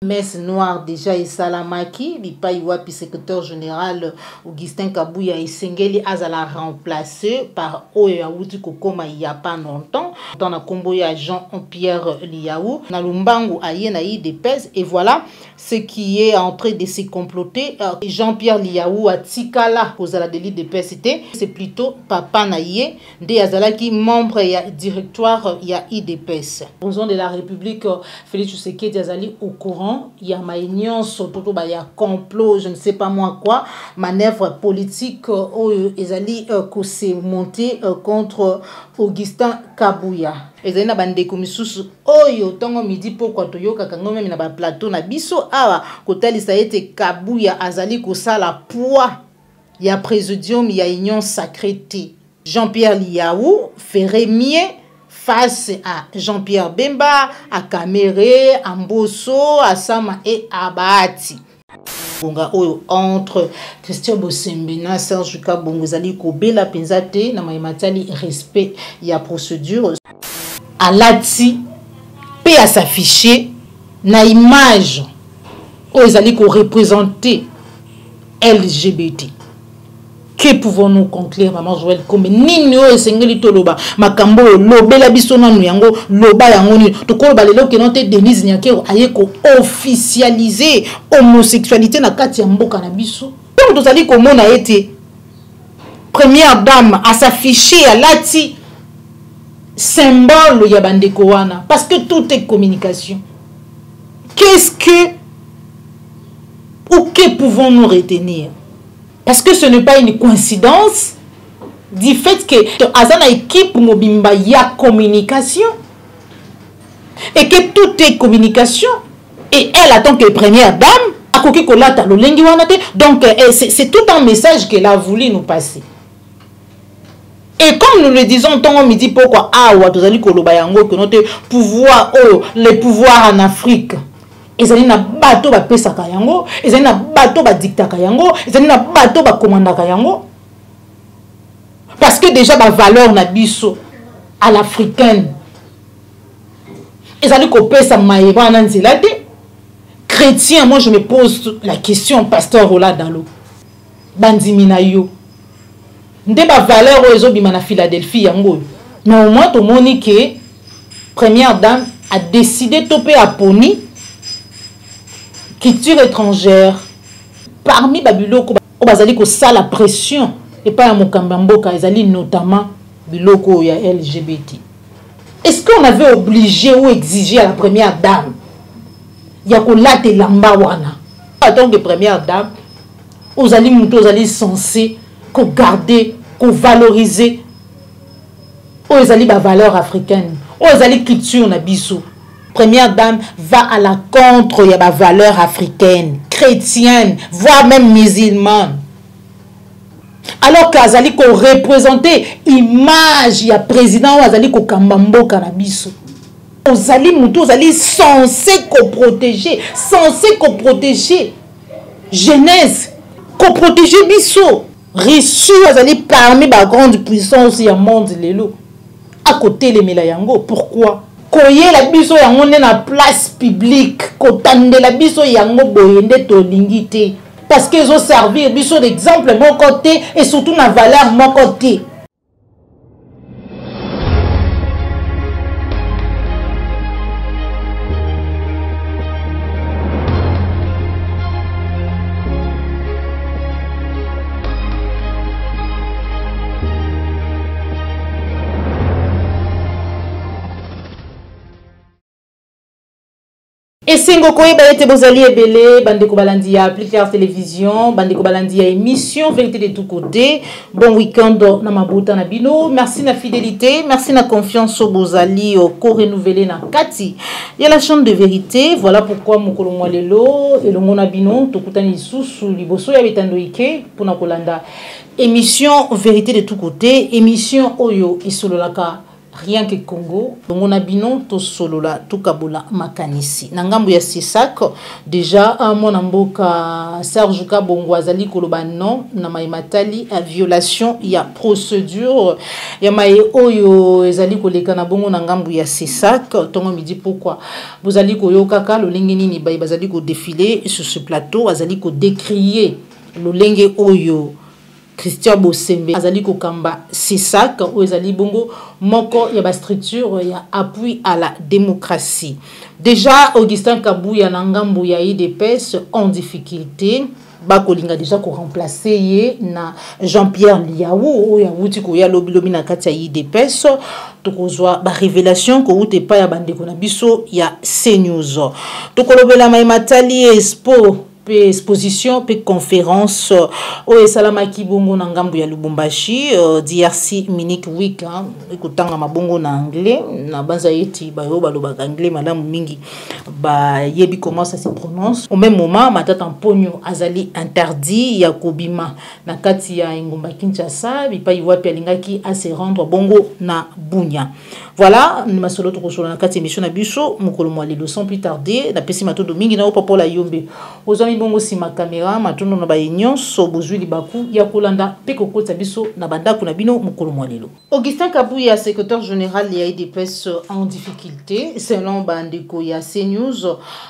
Messe noire déjà et Salamaki, Bipai Wapi, secrétaire général Augustin Kabouya et Sengeli Azala remplacé par Oya Wuti Kokoma il n'y a pas longtemps. Dans la combo il y a Jean-Pierre Liaou, Nalumbangu Ayenaï des Pèses et voilà ce qui est en train de se comploter. Jean-Pierre Liaou à Tikala aux ala de l'île de PST, c'est plutôt Papa Naye de Azala qui membre et directoire il y a IDPS. Président de la République Félix Tshisekedi Azali au courant. Il y a maïnion, surtout il y a complot, je ne sais pas moi quoi, manœuvre politique ezali que c'est monté contre Augustin Kabouya. Ezali na bande komisusu oyo tongo midi pourquoi toyoka kango même na ba plateau na biso awa kotali sa ete Kabouya azali ko sala poids ya présidium ya union sacrée. Jean-Pierre Liaou ferait mieux face à Jean-Pierre Bemba, à Kamere, à Mbosso, à Sama et à Bahati. Entre Christian Bosembena, Serge Kabongozali, Kobela Penzate, Namaïmatali, respect, il y a procédure. À Lati, paix à s'afficher, na image, ils allaient représenter LGBT. Que pouvons-nous conclure, maman Joël, comme nino esengeli toloba makambo lobela biso na nuyango loba yango ni to ko balelo ke note Denise Nyakero ayeko officialiser homosexualité na kati ya mboka na biso. Donc tozali komona ete première dame à s'afficher à lati symbole ya bandeko wana parce que tout est communication. Qu'est-ce que ou que pouvons-nous retenir? Parce que ce n'est pas une coïncidence du fait que Azana équipe Mobimba y a communication et que tout est communication et elle en tant que première dame donc c'est tout un message qu'elle a voulu nous passer. Et comme nous le disons tant on me dit pourquoi que notre pouvoir les pouvoirs en Afrique ezali na bato ba pesaka yango, ezali na bato ba diktaka yango, ezali na bato ba commandaka yango. Parce que déjà ba valeur na biso à l'africaine. Ezali ko pesa maïba na nzela te. Chrétien, moi je me pose la question pasteur Ola Dalo. Bandimi na yo. Nde ba valeur ozo bima na Philadelphie yango. Mais au moins to moni que première dame a décidé topé à Pony culture étrangère parmi babiloko bazali ko ça la pression et pas à Mokambamboka ezali notamment biloko ya LGBT. Est-ce qu'on avait obligé ou exigé à la première dame ya ko late lamba wana en tant que première dame ozali muto ozali censé ko garder ko valoriser ozali ba valeur africaine ozali culture na biso. Première dame va à la contre il y a des valeurs africaines, chrétiennes, voire même musulmanes. Alors qu'Azali ko représenter image il y a président Azali ko kambambo kanabiso. Ozali muto ozali censé ko protéger, jeunesse, ko protéger biso. Reçu Azali parmi ba grande puissance ya monde lelo. À côté les melayango, pourquoi? Koye la biso yango na place publique kotande la biso yango boyende to lingité parce qu'ils ont servi biso d'exemple mon côté et surtout na valeur mon côté. Et Sengo Koye Bayete Bozali Ebele, Bandeko Balandi à Plus-Clair Télévision, Bandeko Balandi à émission, Vérité de tous côtés. Bon week-end na Mabuta Nabino. Merci na fidélité, merci na confiance au Bozali, au co-renouvelé na Kati. Il y a la chambre de vérité, voilà pourquoi Mokolo Mwalelo, et le Monabino, Tokutani Sous, Liboso Yabetando Ike, pour Nakolanda. Émission Vérité de tous côtés, émission Oyo Isololaka rien que Congo. Donc on a binon to solola to kabola makanisi. Nangambu ya sisak déjà mon amboka Serge Kabongo azali koloba non na maimatali a violation ya procédure ya mai oyo ezali koleka na bongo nangambu ya sisak. Tongo midi pourquoi vous allez koyoka ka lo lengeni ni bai bazali ko défiler sur ce plateau azali ko décrier lo lenge oyo Christian Bosembe azali ko kamba sisak o ezali bongo moko ya ba structure ya appui à la démocratie. Déjà Augustin Kabuya na ngambu ya IDPS en difficulté bakolinga déjà ko remplacer ye na Jean-Pierre Liaou o ya wuti ko ya lobi na kati ya IDPS tokozwa ba révélation ko ute pa ya bandeko na biso ya CNews tokolobela mai matali expo exposition pe conférence o salamaki bongo na ngambu ya Lubumbashi DRC Munich week ekutanga mabongo na anglais na banza yeti bayo baloba anglais malamu mingi ba yebi comment ça se prononce au même moment matata mponyo azali interdit ya kobima na kati ya ngomba Kinshasa bipa iwapi alingaki a se rendre bongo na Bunya. Voilà ni masolo to kosola na kati émission na biso mukolo mwa lelo sans plus tarder na pesi matondo mingi na opopola yombe ozami bongo si ma caméra matondo na ba union so bozwi libaku ya kolanda pe kokota biso na bandako na bino mukolo mwa lelo. Augustin Kabuya secrétaire général ya IDPS en difficulté selon bandeko ya CNews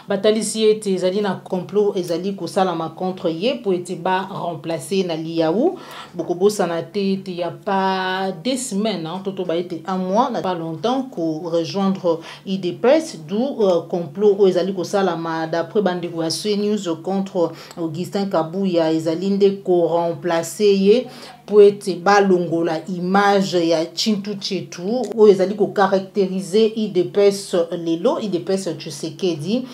batalisi ete ezali na complot ezali ko salama contre ye pour ete ba remplacer na Liaou bokobosa na tete ya pas des semaines toto ba ete un mois na pas longtemps pour rejoindre IDPS d'où complot o ezali ko salama d'après bandeko ya CNews contre Augustin Kabuya ezali nde ko remplacer ye pour être balongola image ya Chintu Chetu ou ezali ko caractériser IDPS lelo IDPS Tshisekedi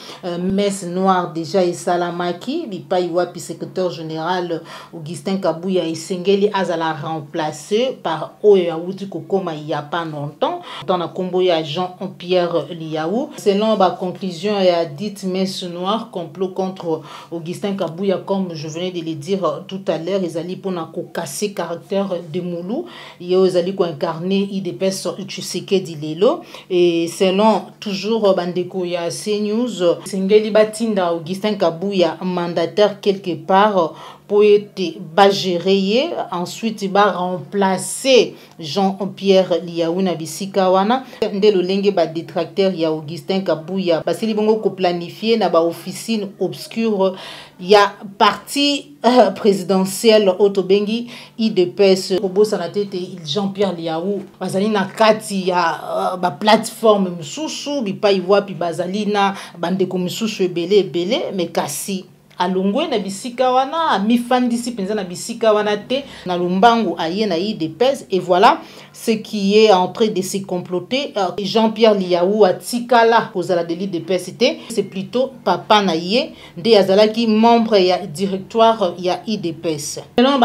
messe noire déjà et salamaki bipai wapi secrétaire général Augustin Kabuya esengeli azala remplacé par oyo awuti kokoma il y a pas longtemps dans la combo ya Jean-Pierre Liaou selon la conclusion ya dite messe noire complot contre Augustin Kabuya comme je venais de le dire tout à l'heure ezali pona ko casser caractère de Moulou yo ezali ko incarner IDPS Tshisekedi lelo et selon toujours bandeko ya CNews sengeli batinda Augustin Kabuya mandataire quelque part pour être bagéré ensuite ba remplacer Jean-Pierre Liaou na bisika wana ndelo lenge ba détracteur ya Augustin Kabuya basili bongo ko planifier na ba officine obscure ya parti présidentiel autobengi IDPS obosa na tete Jean-Pierre Liaou bazali na kati ya ba plateforme mususu bipai wapi bazali na bandeko mususu ebele mais kasi alongwe na bisika wana mifandisi penza na bisika wana te na lumbangu aye na IDPS et voilà ce qui est en train de se comploter Jean-Pierre Liaou atikala kozala de l'IDPS c'est plutôt papa na ye nde azalaki membre ya directoire ya IDPS selon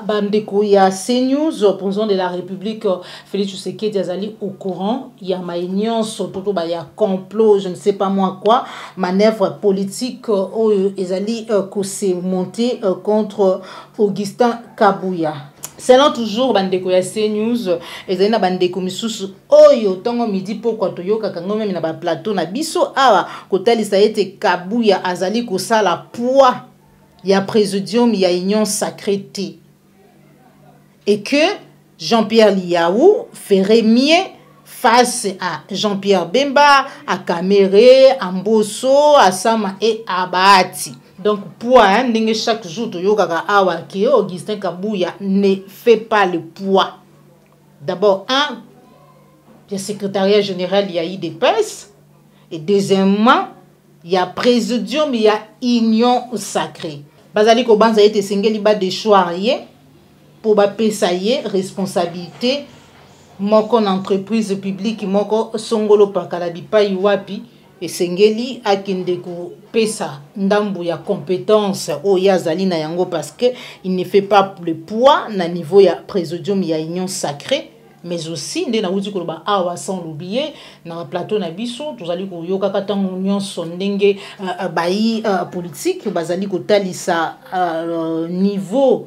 bandeko ya CNews président de la République Félix Tshisekedi azali au courant ya maunion sototo ba ya complot je ne sais pas moi quoi manœuvre politique ezali ko se monter contre Augustin Kabuya. Selon toujours bandeko ya CNews ezali na bandeko misusu oyo tongo midi pourquoi toyoka kango même na ba plateau na biso awa kotalisa ete Kabuya azali ko sala poids ya présidium ya union sacrée et que Jean-Pierre Liaou ferait mieux face à Jean-Pierre Bemba, à Kamere, à Mbosso, à Sama et à Bahati. Donc, poids, chaque jour, Augustin Kabuya ne fait pas le poids. D'abord, il y a secrétariat général, il y a IDPS. Et deuxièmement, il y a présidium, il y a union sacrée. Bazali Kobanza été singeli ba de choix pour ba pesaye responsabilité. Moko entreprise publique moko songolo pakalabi pa iwapi esengeli akende ko pesa ndambu ya compétence o yazali na yango parce que il ne fait pas le poids na niveau ya présidium ya union sacrée mais aussi nde na wuti ko ba awa sans l'oublier na plateau na biso tozali ko yoka katango nyonso ndenge bayi politique bazali ko talisa niveau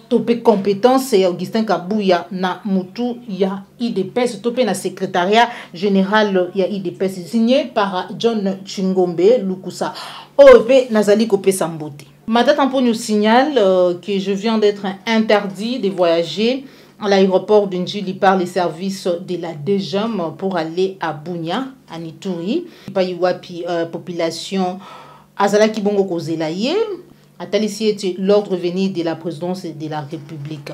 topé compétence et Augustin Kabouya na mutu ya IDPS topé na secrétariat général ya IDPS signé par John Chingombe Lukusa OEP Nazali Kopé Sambote. Ma date en nous signale que je viens d'être interdit de voyager à l'aéroport de Njili par les services de la DGM pour aller à Bunia, à Nituri. Payiwapi population Azala Kibongo Kozelaye. Atalici était l'ordre venu de la présidence de la République.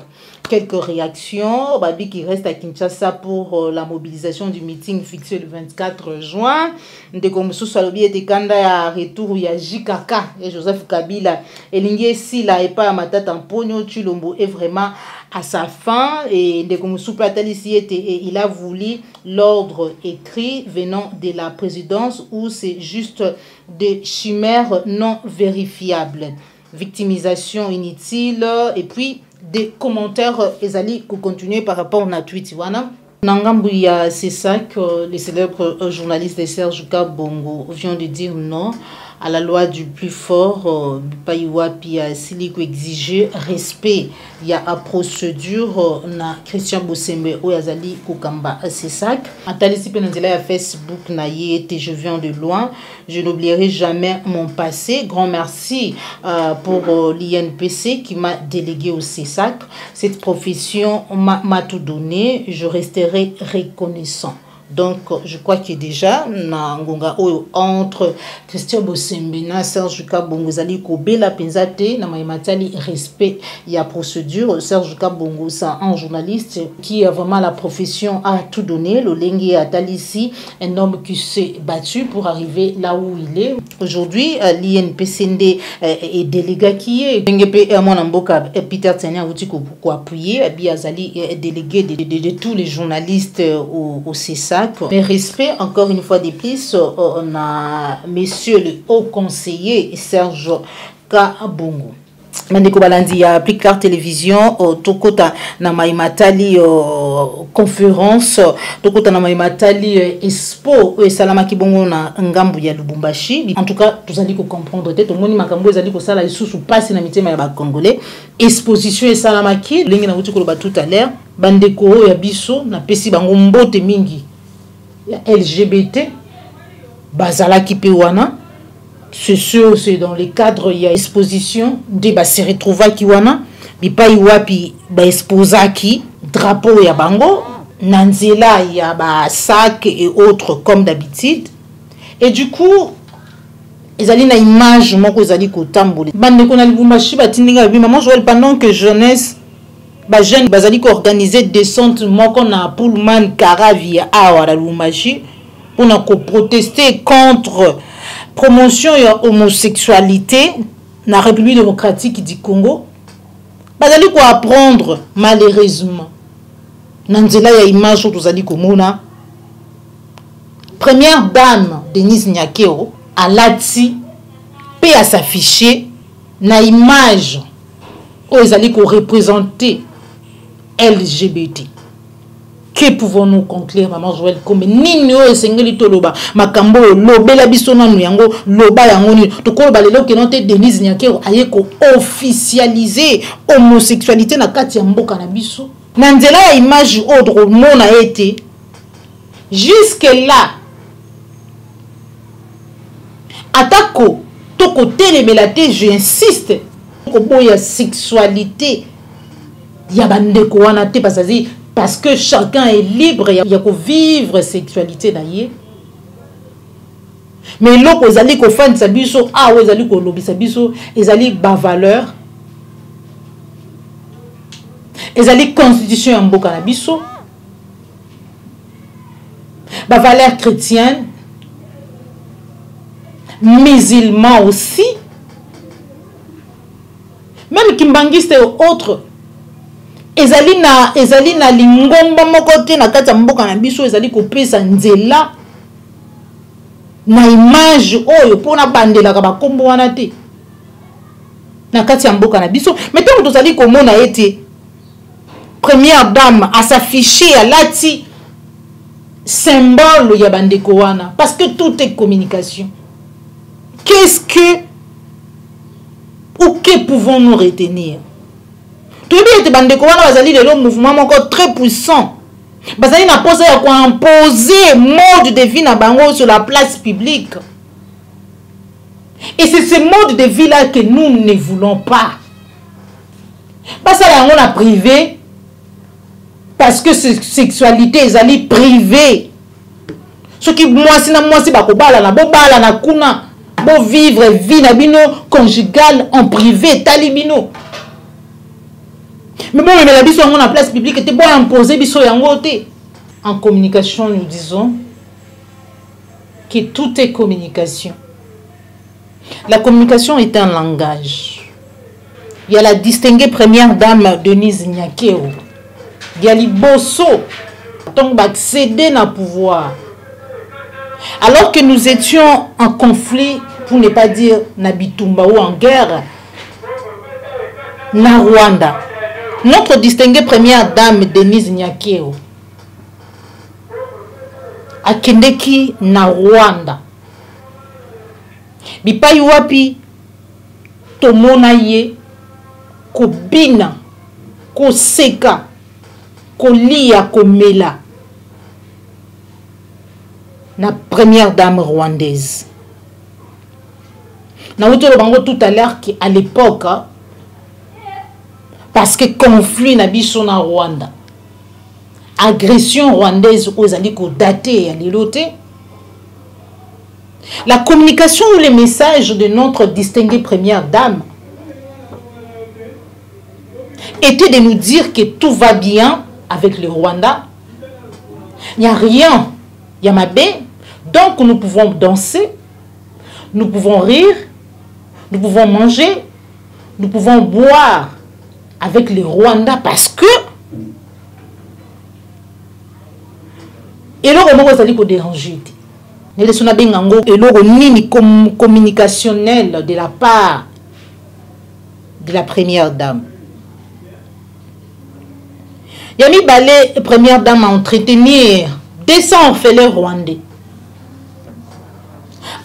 Quelques réactions. Babi qui reste à Kinshasa pour la mobilisation du meeting fixé le 24 juin. Ndekomoussou Salobi était candidat à retour ya JKK et Joseph Kabila. Et Lingue Sila et pas à Matata Mpogno Chulombo est vraiment à sa fin. Et Ndekomoussou Platalici était et il a voulu l'ordre écrit venant de la présidence où c'est juste des chimères non vérifiables. Victimisation inutile et puis des commentaires ezali ko continuer par rapport à tweet wana Nangambuya, c'est ça que les célèbres journalistes de Serge Kabongo vient de dire non à la loi du plus fort. Payiwapi Siliko exiger respect. Il y a une procédure na Christian Bosembe ou Yazali Kokamba. C'est ça. Atalisi Penandela à Facebook naïe je viens de loin. Je n'oublierai jamais mon passé. Grand merci pour l'INPC qui m'a délégué au CESAC. Cette profession m'a tout donné. Je resterai reconnaissant. Donc, je crois que déjà, entre Christian Bosembe et Serge Kabongo, Zali Kobela Penzate, na maïmatali respect, il y a procédure. Serge Kabongo, c'est un journaliste qui a vraiment la profession à tout donner. Le Lengue Atalissi, un homme qui s'est battu pour arriver là où il est. Aujourd'hui, l'INPCND est délégué qui est. Peter Tsania, vous appuyer, Zali est délégué de tous les journalistes au CESA. Mais respect, encore une fois de plus, on a monsieur le haut conseiller Serge Kabongo. Mandeko Balandi a plus clair télévision tokota na maimatali conférence tokota na maimatali expo et salama kibongo na ngambu ya Lubumbashi. En tout cas, tous allez comprendre tête au moni makambo ezali ko sala isusu passe na mitema ya ba congolais. Exposition et salama ki lingi na wuti ko ba tout à l'heure bandeko ya biso na pesi bango mbote mingi. LGBT, Bazala Kipewana, c'est sûr, c'est dans le cadre, il y a exposition, débat se retrouva Kiwana, Bipa Iwapi, Exposaki, drapeau ya bango, Nanzela, il y a sac et autres comme d'habitude. Et du coup, ils allaient na image, moi, ils allaient kotamboule. Bande qu'on a Lubumbashi, batindinga, maman, je pendant que jeunesse, jeunes bazali ko organiser descente moko na Pullman Caravia à Lubumbashi pour protester contre promotion ya homosexualité na République démocratique du Congo. Bazali ko apprendre malheureusement nanzela ya image tozali komona première dame Denise Nyakeo alati pe à s'afficher na image où ils allaient représenter LGBT. Que pouvons-nous conclure, maman Joël, comme nino et sengeli toloba, makambo lobe la bisona nuyango, loba yangoni, to ko balelo ke note Denise Nyakero aye ko officialiser homosexualité na kati ya mboka na biso. Na nzela ya image ordre mona été jusque là. Atako to ko télémelate, j'insiste. Il y a sexualité, il y a bandeko wana te parce que chacun est libre, il y a que vivre sexualité d'ailleurs. Mais l'autre ils allaient ko fan sabiso ah ils allaient ko lobby sabiso ils allaient ba valeur, ils allaient constitution en mboka na biso, ba valeur chrétienne, musulman aussi. Même kimbangiste et autres, ezali na lingomba mokote na kati ya mboka na biso ezali kopesa nzela na image oyo pona bandela ka bakombo wana te na kati ya mboka na biso. Mais tant que tozali komona ete première dame à s'afficher à lati symbole ya bandeko wana parce que tout est communication. Qu'est-ce que ou que pouvons-nous retenir? Tout le monde bandeko wana bazali le mouvement encore très puissant. Bazali na pose ya ko imposer mode de vie na bango sur la place publique. Et c'est ce mode de vie là que nous ne voulons pas. Parce que on a privé parce que sexualité ezali privée. Ce qui moi si bakobala na bobala na kuna bo vivre vie na bino conjugale en privé talibino. Mais bon, mais la biso en place publique était bon imposer biso yango te. En communication, nous disons que tout est communication. La communication est un langage. Il y a la distinguée première dame Denise Nyakero. Il y a les bosso. Donc, accéder à pouvoir. Alors que nous étions en conflit, pour ne pas dire Nabitumba ou en guerre, na Rwanda. Notre distinguée première dame Denise Nyakero akendeki na Rwanda. Bipai wapi tomona ye kobina koseka kolia komela na première dame rwandaise. Na le bango tout à l'heure qu'à l'époque parce que conflit na biso na Rwanda, agression rwandaise aux aliko daté à l'éloté, la communication ou les messages de notre distinguée première dame était de nous dire que tout va bien avec le Rwanda, il n'y a rien, il y a ma baie, donc nous pouvons danser, nous pouvons rire, nous pouvons manger, nous pouvons boire avec les Rwandais parce que et là on va aller déranger ne laissons pas bengango et là nini communicationnel de la part de la première dame. Yami balé première dame à entretenir 200 orphelins rwandais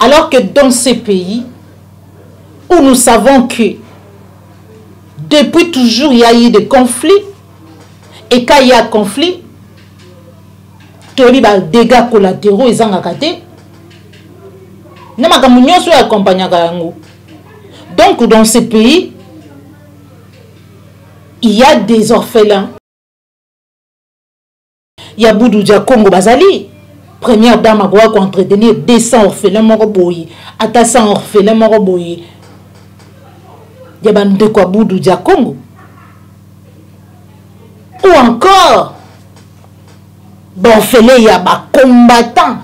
alors que dans ces pays où nous savons que depuis toujours, il y a eu des conflits. Et quand il y a conflit, il y a des dégâts collatéraux. Et donc, dans ces pays, il y a des orphelins. Il y a Boudou Dia Congo Bazali. Première dame a entretenir 200 orphelins moroboyi. Ata 100 orphelins moroboyi. Il y a de quoi Boudou Dia Congo. Ou encore, bon, il y a des combattants.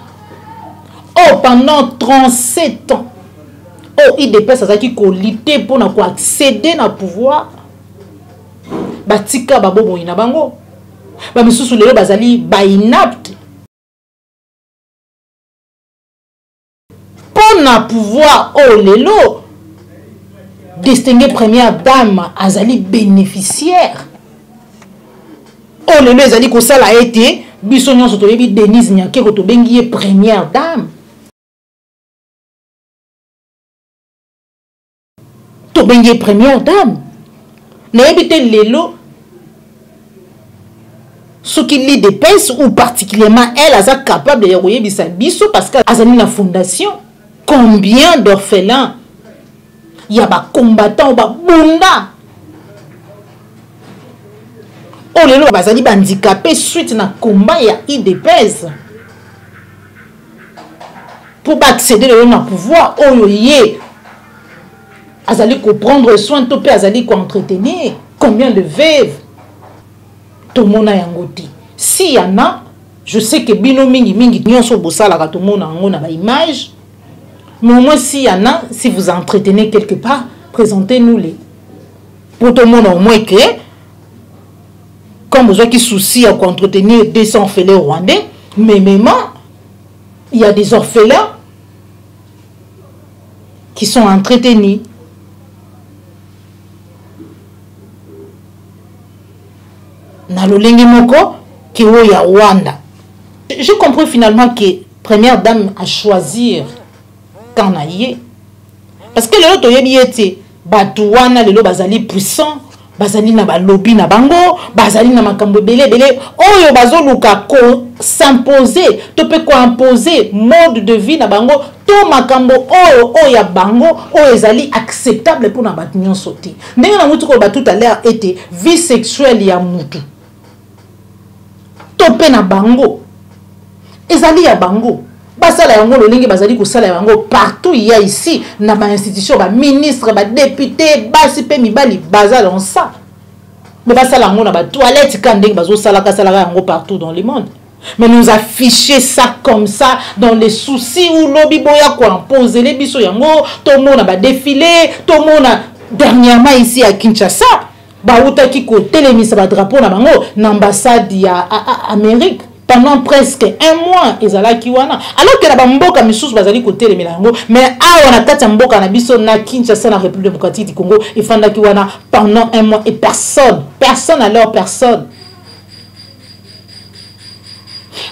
Oh, pendant 37 ans. Oh, il dépasse ça qui lutter pour accéder au pouvoir. Batika babo boyina bango. Ba misusu lelo bazali ba inapte. Pour na pouvoir oh lelo. Distinguée première dame azali bénéficiaire. Oh le azali ko sala été biso nyonso to yebi Denise Nyakero to bengi première dame. To bengi première dame. Na yebi te lelo ce qui lit des pinces ou particulièrement elle a capable de yebisa biso parce que azali na fondation combien d'orphelins il y a des combattants, des bunda. Oh, les gens sont handicapés suite à un combat, il y a IDPS. Pour accéder au pouvoir, oh, ils ont prendre soin de tout, ils ont entretenir. Combien de veuves? Tout le monde a yangoti. S'il y en a, je sais que bino mingi mingi, nous sommes bossala, tout le monde a une image. Mais au moins, s'il y en a, si vous entretenez quelque part, présentez-nous-les. Pour tout le monde, au moins, que, comme vous avez qui souci à entretenir 200 orphelins rwandais, mais même, il y a des orphelins qui sont entretenus. Dans le Lingimoko, qui est au Rwanda. J'ai compris finalement que la première dame a choisi. Quand on a y est. Parce que le lot est batouana, le lot bazali puissant, bazali na ba lobby na bango, bazali na makambo belé oyo bazoluka ko s'imposer, to pe ko imposer mode de vie na bango, to makambo oyo ya bango oyo ezali acceptable pour na batu nyonso te. Ndenge na mutu ko ba tout à l'heure était vie sexuelle ya mutu. To pe na bango ezali ya bango. Basala yango lolingi bazali ko sala yango partout il y a ici na ba institution ba ministre ba député basi pe mibali bazala on ça. Mais basala yango na ba toilette kandeng bazo sala ka sala yango partout dans le monde. Mais nous afficher ça comme ça dans les soucis où lobby boya ko imposer les biso yango tout le monde ba défilé, tout le monde dernièrement ici à Kinshasa ba utaki ko télémisa ba drapeau na bango na ambassade ya Amérique. Pendant presque un mois, ils allaient kiwana. Alors que la bamboka misous bazali côté les milango, mais on a quatre mboka na biso na Kinshasa na République démocratique du Congo, ils font la kiwana pendant un mois et personne alors personne.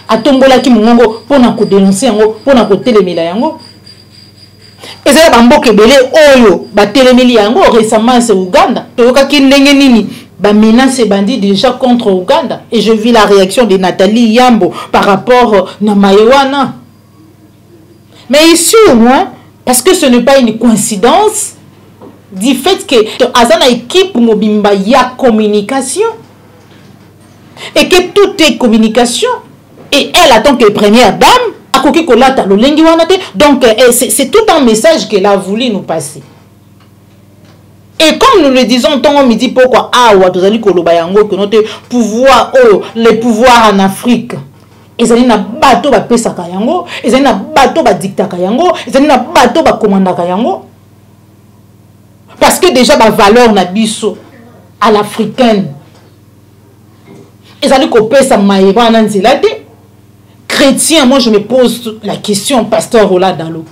Atombola ki mongo pour na ko dénoncer yango, pour na ko télémila yango. Ezala bamboka belé oyo ba télémili yango récemment c'est Ouganda. Toyoka ki ndenge nini ba menace bandit déjà contre Ouganda et je vis la réaction de Nathalie Yambo par rapport na Maïwana. Mais ici au moins parce que ce n'est pas une coïncidence du fait que azana équipe mobimba ya communication et que tout est communication et elle en tant que première dame akoki kolata lolengi wana te, donc c'est tout un message qu'elle a voulu nous passer. Et comme nous le disons, tant on me dit pourquoi que notre pouvoir, les pouvoirs en Afrique, ils ont un bateau ba pesa kayango, ils ont un bateau ba dicta kayango, ils ont un bateau ba commanda kayango. Parce que déjà ba valeur na biso à l'africaine. Ils ont ko pesa maïba na nzilate. Chrétien, moi je me pose la question, pasteur Ola Dalo.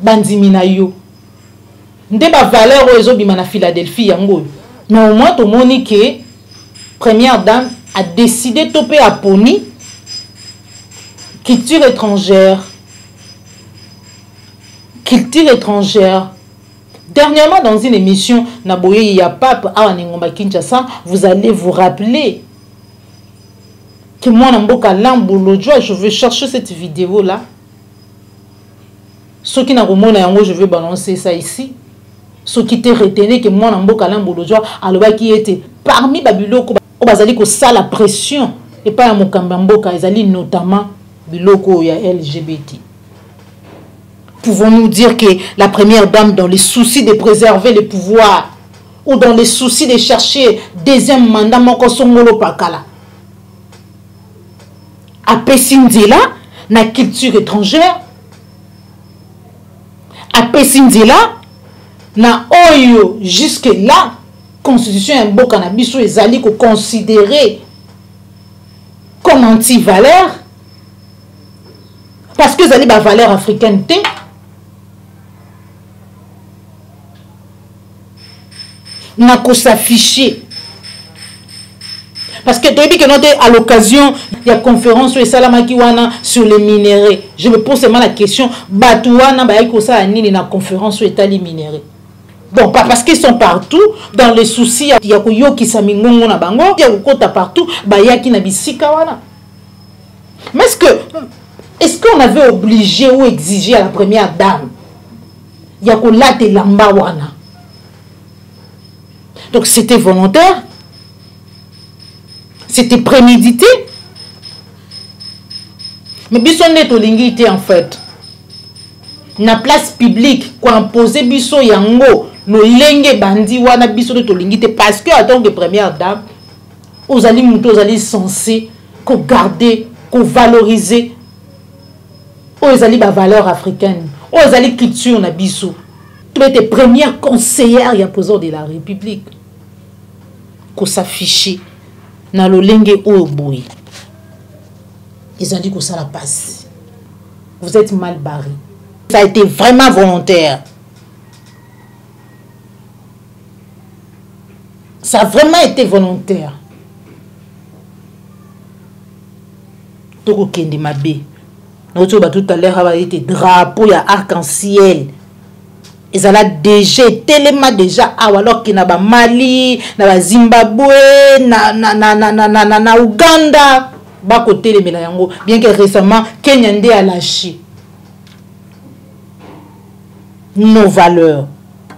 Bandimina yo. Nde ba valeur oyo bima na Philadelphie yango. Mais au moins to moni que première dame a décidé topé à poni culture étrangère. Dernièrement dans une émission Naboye Yapape à Ningomba Kinshasa, vous allez vous rappeler que moi Namboka Lambolo, je vais chercher cette vidéo là. Ceux qui n'ont pas yango, je vais balancer ça ici. Ce qui était retenu que moi Namboka Lambolo, alors qui était parmi Babiloko, bazali ko ça la pression et pas à Mokambamboka, ezali notamment biloko ya LGBT. Pouvons-nous dire que la première dame, dans les soucis de préserver le pouvoir ou dans les soucis de chercher deuxième mandat, moko songolo pakala, a pesindila na culture étrangère, a pesindila na oyo jusque là constitution ya mboka na biso ezali ko considérer comme anti-valeur parce que ezali ba valeur africaine te. Na ko s'afficher parce que depuis que nous sommes à l'occasion de la conférence sur les minéraux, je me pose seulement la question, Batouana baïkosa nini na conférence sur les minéraux. Bon, pas parce qu'ils sont partout dans les soucis, il y a yo qui samingongo na bango, il y a kota partout, bayaki na bisika wana. Mais est-ce qu'on avait obligé ou exigé à la première dame, il y a ko late lamba wana. Donc c'était volontaire. C'était prémédité. Mais biso net olingité en fait. Na place publique ko imposer biso yango no lenge bandi wana biso net olingité parce que en tant que première dame, aux ali muto aux ali censé ko garder, ko valoriser aux ali ba valeur africaine, aux ali culture na biso. Tu étais première conseillère ya président de la République. Ko s'afficher na lolenge oboy. Ils ont dit que ça la passe. Vous êtes mal barré. Ça a été vraiment volontaire. Ça a vraiment été volontaire. Toko kende mabe. Tout à l'heure, il y a des drapeaux, il y a arc-en-ciel. ezala déjà tellement déjà alors que na ba Mali na ba Zimbabwe na Uganda ba côté les yango, bien que récemment Kenya nde a lâché nos valeurs.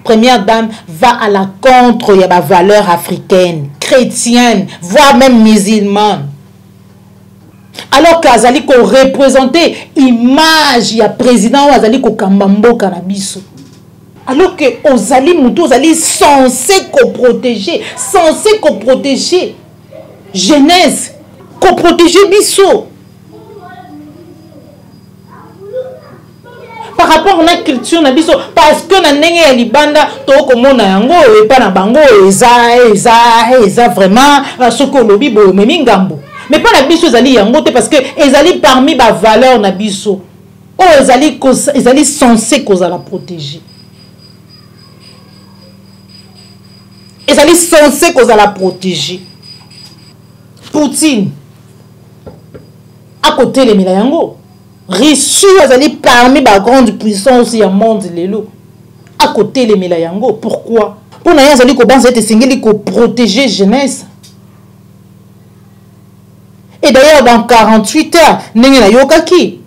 Première dame va à la contre il y a ba valeurs africaines, chrétiennes, voire même musulmanes. Alors qu'azali ko représenter image ya président ou azali ko kambambo kanabiso. Alors que ozali mutu ozali censé protéger jeunesse, protéger biso par rapport à la culture na biso, parce que na ndenge ya libanda to komona yango e pa na bango eza vraiment soko lobi bo memi ngambo, mais pas na biso ezali yango te, parce que ezali parmi ba valeur na biso o ezali censé kozala protéger. Ezali censé kozala protéger. Poutine à côté les milayango. Russie ezali parmi ba grande puissance ya monde lelo. À côté les milayango. Pourquoi? Pour na yazali ko banza te singeli ko protéger jeunesse. Et d'ailleurs dans 48 heures ndenge na yokaki.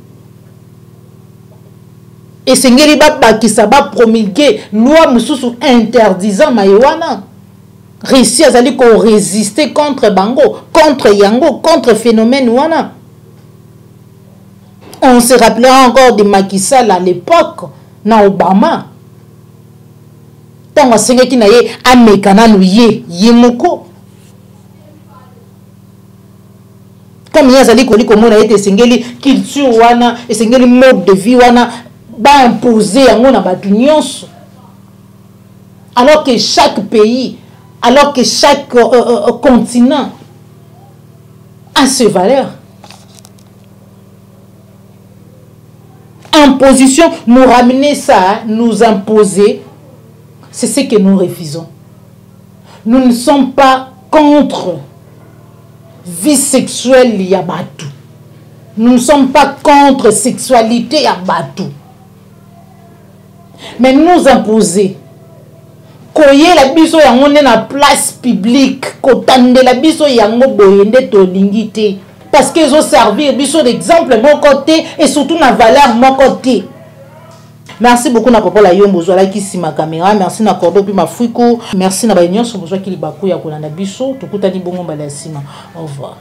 Et singeli ba qui ça va promulguer loi mususu interdisant maïwana. Réussi à résister contre Bango, contre Yango, contre phénomène Wana. On se rappellera encore de Macky Sall à l'époque, na Obama. Tant on sait qu'il y a un mécanisme yemoko. Comme il y a zali koli comme on a été singeli culture Wana et singeli mode de vie Wana ba imposer yango na batu nyonso. Alors que chaque pays, alors que chaque continent a ses valeurs. Imposition, nous ramener ça, nous imposer, c'est ce que nous refusons. Nous ne sommes pas contre vie sexuelle yabatu. Nous ne sommes pas contre sexualité yabatu. Mais nous imposer koye la biso yango na place publique, kotande la biso yango boyende to lingité, parce qu'ils ont servi biso d'exemple mon côté et surtout na valeur mon côté. Merci beaucoup na papa la yombo zola ki sima caméra, merci na cordo puis ma fuiko, merci na ba nyonso bozo ki libaku ya kolanda biso, tukutani bongo mbala sima. Au revoir.